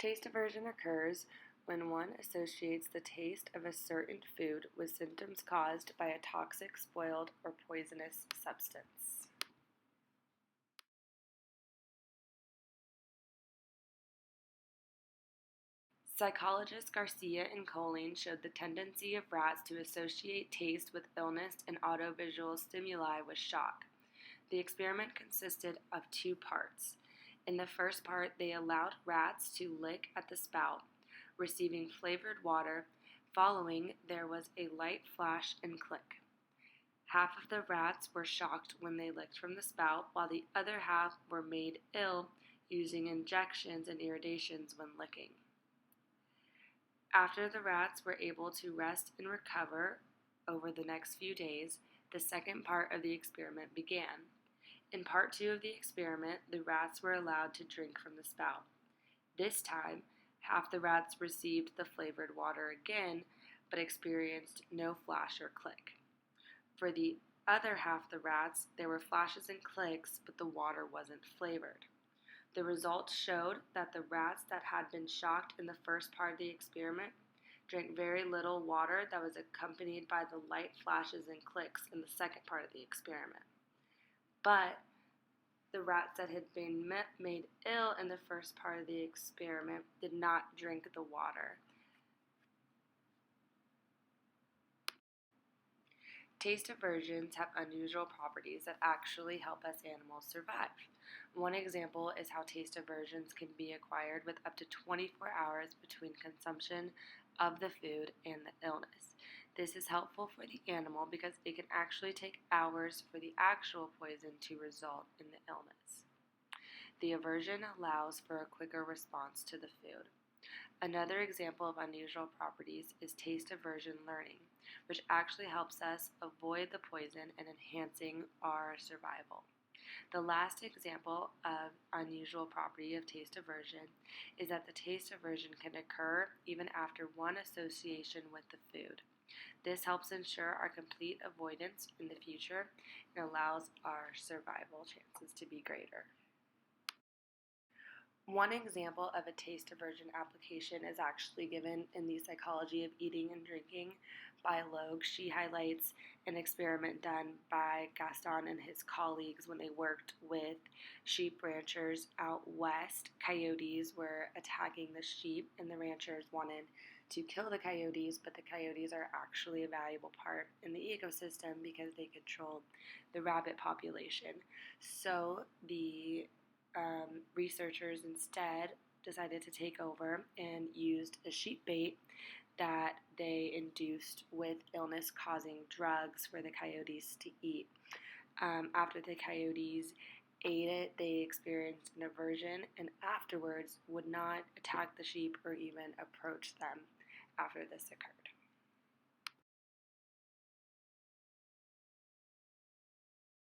Taste aversion occurs when one associates the taste of a certain food with symptoms caused by a toxic, spoiled, or poisonous substance. Psychologists Garcia and Koelling showed the tendency of rats to associate taste with illness and audiovisual stimuli with shock. The experiment consisted of two parts. In the first part, they allowed rats to lick at the spout, receiving flavored water. Following, there was a light flash and click. Half of the rats were shocked when they licked from the spout, while the other half were made ill using injections and irritations when licking. After the rats were able to rest and recover over the next few days, the second part of the experiment began. In part 2 of the experiment, the rats were allowed to drink from the spout. This time, half the rats received the flavored water again, but experienced no flash or click. For the other half of the rats, there were flashes and clicks, but the water wasn't flavored. The results showed that the rats that had been shocked in the first part of the experiment drank very little water that was accompanied by the light flashes and clicks in the second part of the experiment. But the rats that had been made ill in the first part of the experiment did not drink the water. Taste aversions have unusual properties that actually help us animals survive. One example is how taste aversions can be acquired with up to 24 hours between consumption of the food and the illness. This is helpful for the animal because it can actually take hours for the actual poison to result in the illness. The aversion allows for a quicker response to the food. Another example of unusual properties is taste aversion learning, which actually helps us avoid the poison and enhancing our survival. The last example of unusual property of taste aversion is that the taste aversion can occur even after one association with the food. This helps ensure our complete avoidance in the future and allows our survival chances to be greater. One example of a taste aversion application is actually given in the Psychology of Eating and Drinking by Logue. She highlights an experiment done by Gaston and his colleagues when they worked with sheep ranchers out west. Coyotes were attacking the sheep, and the ranchers wanted to kill the coyotes, but the coyotes are actually a valuable part in the ecosystem because they control the rabbit population. So the researchers instead decided to take over and used a sheep bait that they induced with illness-causing drugs for the coyotes to eat. After the coyotes ate it, they experienced an aversion and afterwards would not attack the sheep or even approach them after this occurred.